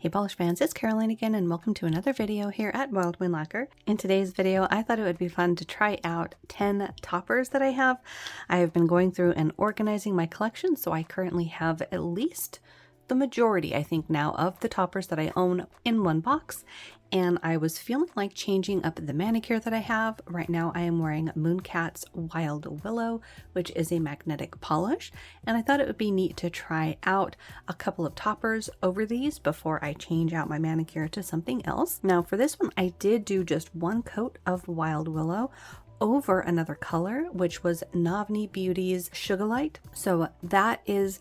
Hey Polish fans, it's Caroline again and welcome to another video here at Wild Lacquer. In today's video, I thought it would be fun to try out 10 toppers that I have. I have been going through and organizing my collection, so I currently have at least the majority, I think now, of the toppers that I own in one box. And I was feeling like changing up the manicure that I have. Right now I am wearing Mooncat's Wild Willow, which is a magnetic polish. And I thought it would be neat to try out a couple of toppers over these before I change out my manicure to something else. Now for this one, I did do just one coat of Wild Willow over another color, which was Navni Beauty's Sugar Light. So that is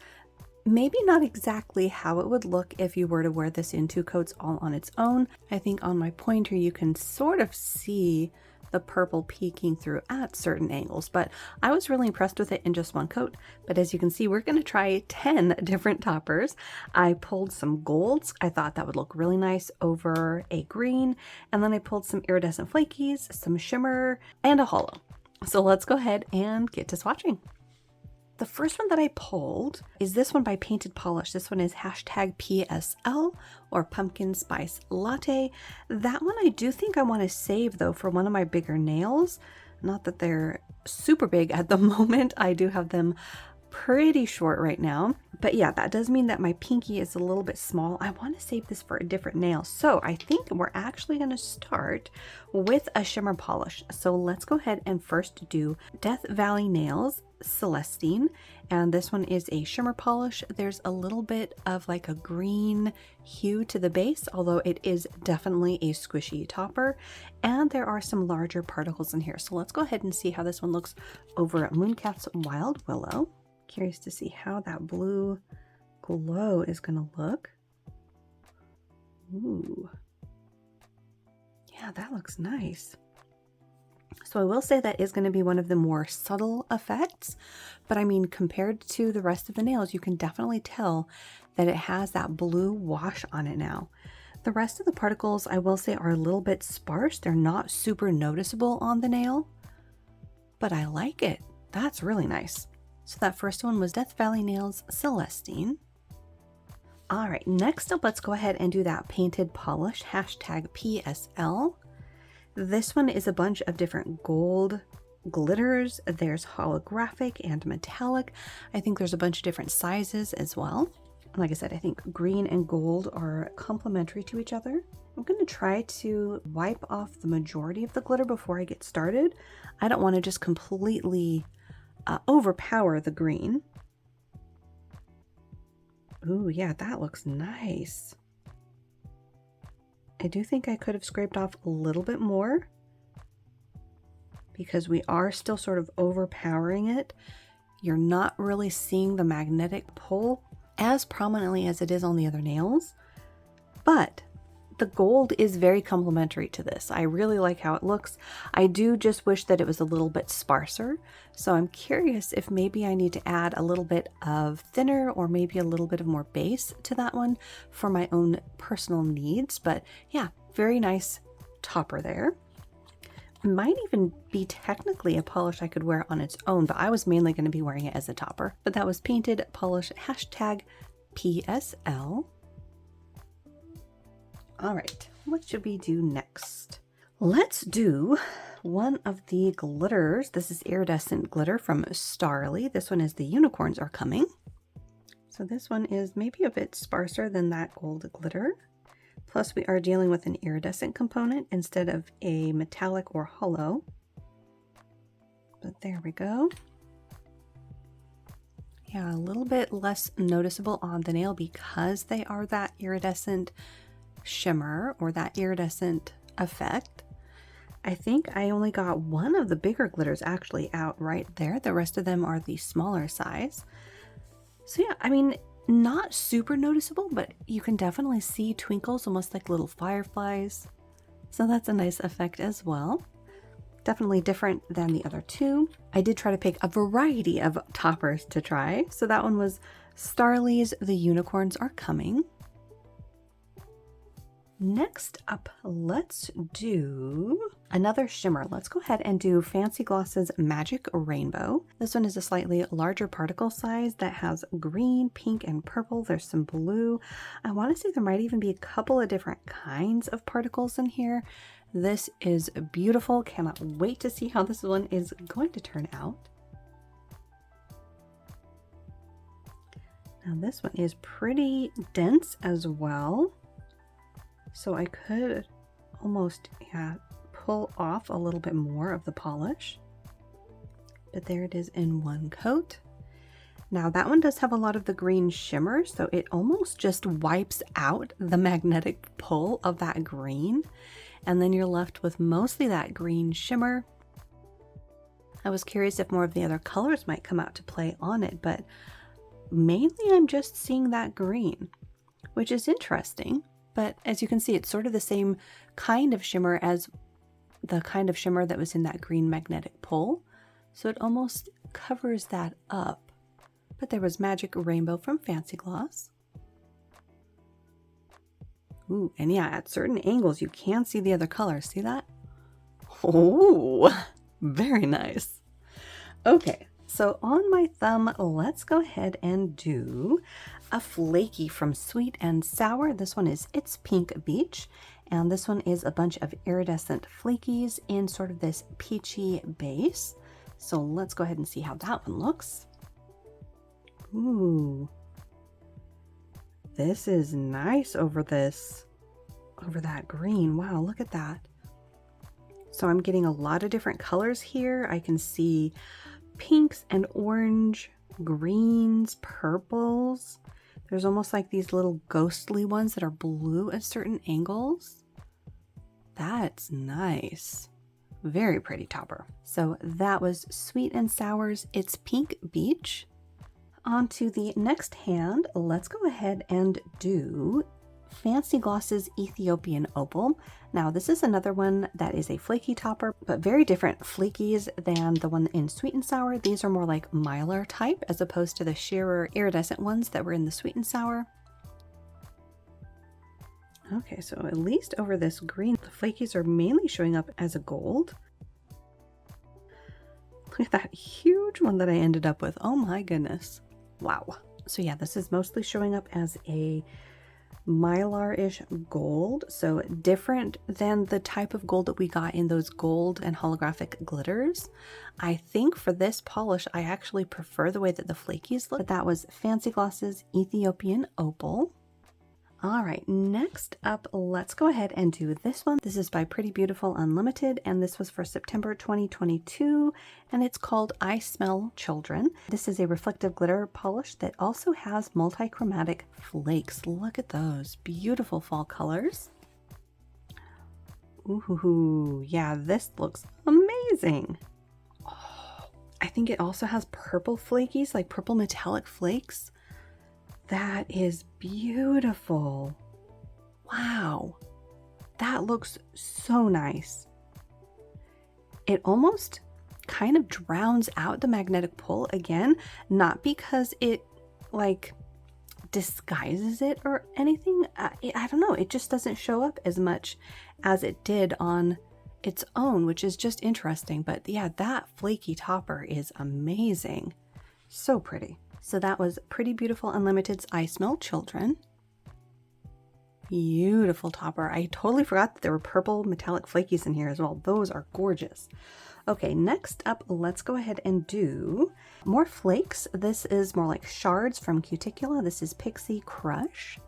maybe not exactly how it would look if you were to wear this in 2 coats all on its own. I think on my pointer you can sort of see the purple peeking through at certain angles, but I was really impressed with it in just one coat. But as you can see, we're going to try 10 different toppers. I pulled some golds. I thought that would look really nice over a green, and then I pulled some iridescent flakies, some shimmer, and a hollow. So let's go ahead and get to swatching. The first one that I pulled is this one by Painted Polish. This one is #PSL or Pumpkin Spice Latte. That one I do think I want to save though for one of my bigger nails. Not that they're super big at the moment. I do have them pretty short right now. But yeah, that does mean that my pinky is a little bit small. I want to save this for a different nail. So I think we're actually going to start with a shimmer polish. So let's go ahead and first do Death Valley Nails Celestine, and this one is a shimmer polish. There's a little bit of like a green hue to the base, although it is definitely a squishy topper, and there are some larger particles in here. So let's go ahead and see how this one looks over at Mooncat's Wild Willow. Curious to see how that blue glow is going to look. Ooh, yeah, that looks nice. So I will say that is going to be one of the more subtle effects, but I mean, compared to the rest of the nails, you can definitely tell that it has that blue wash on it now. The rest of the particles, I will say, are a little bit sparse. They're not super noticeable on the nail, but I like it. That's really nice. So that first one was Death Valley Nails Celestine. All right, next up, let's go ahead and do that Painted Polish #PSL. This one is a bunch of different gold glitters. There's holographic and metallic. I think there's a bunch of different sizes as well. Like I said, I think green and gold are complementary to each other. I'm going to try to wipe off the majority of the glitter before I get started. I don't want to just completely overpower the green. Ooh, yeah, that looks nice. I do think I could have scraped off a little bit more because we are still sort of overpowering it. You're not really seeing the magnetic pull as prominently as it is on the other nails, but the gold is very complementary to this. I really like how it looks. I do just wish that it was a little bit sparser. So I'm curious if maybe I need to add a little bit of thinner or maybe a little bit of more base to that one for my own personal needs. But yeah, very nice topper there. Might even be technically a polish I could wear on its own, but I was mainly going to be wearing it as a topper. But that was Painted Polish #PSL. All right, what should we do next? Let's do one of the glitters. This is Iridescent Glitter from Starly. This one is The Unicorns Are Coming. So this one is maybe a bit sparser than that gold glitter. Plus we are dealing with an iridescent component instead of a metallic or hollow. But there we go. Yeah, a little bit less noticeable on the nail because they are that iridescent shimmer or that iridescent effect. I think I only got one of the bigger glitters actually out right there. The rest of them are the smaller size. So yeah, I mean, not super noticeable, but you can definitely see twinkles, almost like little fireflies. So that's a nice effect as well. Definitely different than the other two. I did try to pick a variety of toppers to try. So that one was Starly's The Unicorns Are Coming. Next up, let's do another shimmer. Let's go ahead and do Fancy Gloss's Magic Rainbow. This one is a slightly larger particle size that has green, pink, and purple. There's some blue. I want to say there might even be a couple of different kinds of particles in here. This is beautiful. Cannot wait to see how this one is going to turn out. Now this one is pretty dense as well. So I could almost pull off a little bit more of the polish. But there it is in one coat. Now that one does have a lot of the green shimmer, so it almost just wipes out the magnetic pull of that green. And then you're left with mostly that green shimmer. I was curious if more of the other colors might come out to play on it, but mainly I'm just seeing that green, which is interesting. But as you can see, it's sort of the same kind of shimmer as the kind of shimmer that was in that green magnetic pull. So it almost covers that up. But there was Magic Rainbow from Fancy Gloss. Ooh, and yeah, at certain angles, you can see the other colors. See that? Oh, very nice. Okay. So on my thumb, let's go ahead and do a flaky from Sweet and Sour. This one is It's Pink Beach, and this one is a bunch of iridescent flakies in sort of this peachy base. So let's go ahead and see how that one looks. Ooh, this is nice over that green. Wow, look at that. So I'm getting a lot of different colors here. I can see pinks and orange, greens, purples. There's almost like these little ghostly ones that are blue at certain angles. That's nice. Very pretty topper. So that was Sweet and Sour's It's Pink Beach. On to the next hand, let's go ahead and do Fancy Gloss's Ethiopian Opal. Now this is another one that is a flaky topper, but very different flakies than the one in Sweet and Sour. These are more like Mylar type as opposed to the sheerer iridescent ones that were in the Sweet and Sour. Okay, so at least over this green, the flakies are mainly showing up as a gold. Look at that huge one that I ended up with. Oh my goodness. Wow. So yeah, this is mostly showing up as a Mylar-ish gold, so different than the type of gold that we got in those gold and holographic glitters. I think for this polish, I actually prefer the way that the flakies look. But that was Fancy Gloss's Ethiopian Opal. All right, next up, let's go ahead and do this one. This is by Pretty Beautiful Unlimited, and this was for September 2022, and it's called I Smell Children. This is a reflective glitter polish that also has multi-chromatic flakes. Look at those beautiful fall colors. Ooh, yeah, this looks amazing. Oh, I think it also has purple flakies, like purple metallic flakes. That is beautiful. Wow, that looks so nice. It almost kind of drowns out the magnetic pull again, not because it like disguises it or anything. I don't know, it just doesn't show up as much as it did on its own, which is just interesting. But yeah, that flaky topper is amazing. So pretty. So that was Pretty Beautiful Unlimited's I Smell Children. Beautiful topper. I totally forgot that there were purple metallic flakies in here as well. Those are gorgeous. Okay, next up, let's go ahead and do more flakes. This is more like shards from Cuticula. This is Pixie Crush.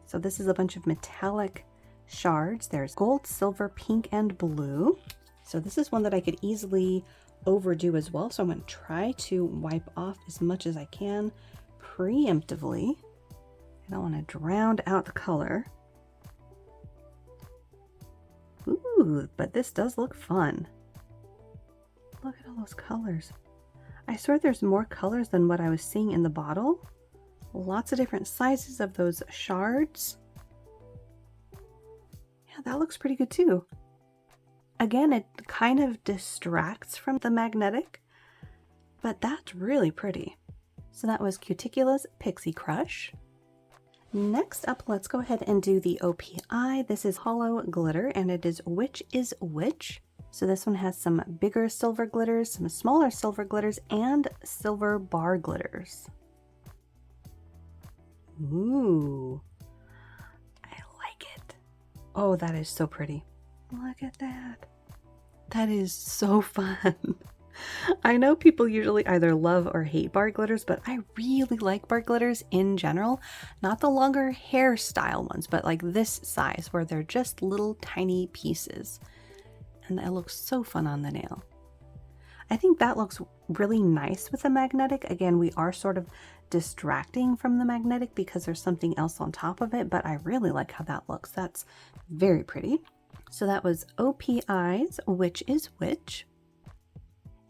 So this is a bunch of metallic shards. There's gold, silver, pink, and blue. So this is one that I could easily overdo as well, so I'm going to try to wipe off as much as I can preemptively. I don't want to drown out the color. Ooh, but this does look fun. Look at all those colors. I swear there's more colors than what I was seeing in the bottle. Lots of different sizes of those shards. Yeah, that looks pretty good too. Again, it kind of distracts from the magnetic, but that's really pretty. So that was Cuticula's Pixie Crush. Next up, let's go ahead and do the OPI. This is Hol Glitter, and it is Which is Which. So this one has some bigger silver glitters, some smaller silver glitters, and silver bar glitters. Ooh, I like it. Oh, that is so pretty. Look at that. That is so fun. I know people usually either love or hate bar glitters, but I really like bar glitters in general. Not the longer hairstyle ones, but like this size where they're just little tiny pieces. And it looks so fun on the nail. I think that looks really nice with the magnetic. Again, we are sort of distracting from the magnetic because there's something else on top of it, but I really like how that looks. That's very pretty. So that was OPI's Which is Which.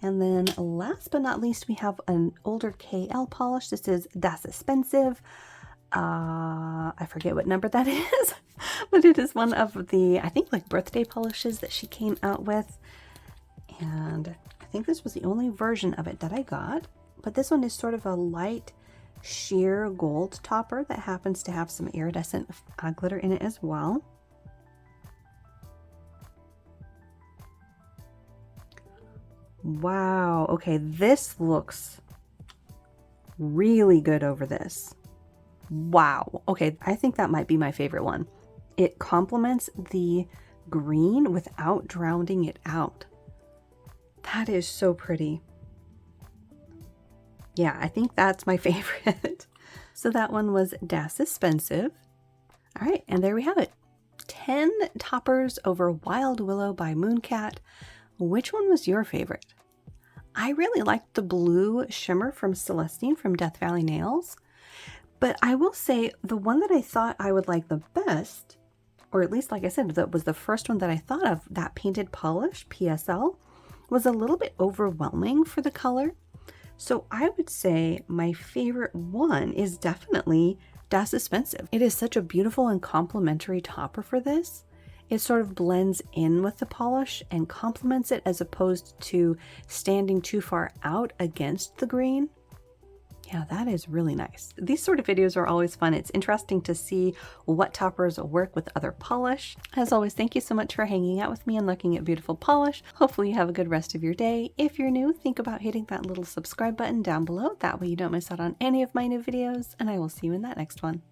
And then last but not least, we have an older KL polish. This is Das Suspensive. I forget what number that is, but it is one of the, I think, like birthday polishes that she came out with. And I think this was the only version of it that I got. But this one is sort of a light sheer gold topper that happens to have some iridescent glitter in it as well. Wow, okay, this looks really good over this. Wow, okay, I think that might be my favorite one. It complements the green without drowning it out. That is so pretty. Yeah, I think that's my favorite. So that one was Das Suspensive. All right, and there we have it. 10 toppers over Wild Willow by Mooncat. Which one was your favorite? I really liked the blue shimmer from Celestine from Death Valley Nails, but I will say the one that I thought I would like the best, or at least like I said, that was the first one that I thought of, that Painted Polish PSL, was a little bit overwhelming for the color. So I would say my favorite one is definitely Das Suspensive. It is such a beautiful and complementary topper for this. It sort of blends in with the polish and complements it as opposed to standing too far out against the green. Yeah, that is really nice. These sort of videos are always fun. It's interesting to see what toppers work with other polish. As always, thank you so much for hanging out with me and looking at beautiful polish. Hopefully you have a good rest of your day. If you're new, think about hitting that little subscribe button down below. That way you don't miss out on any of my new videos, and I will see you in that next one.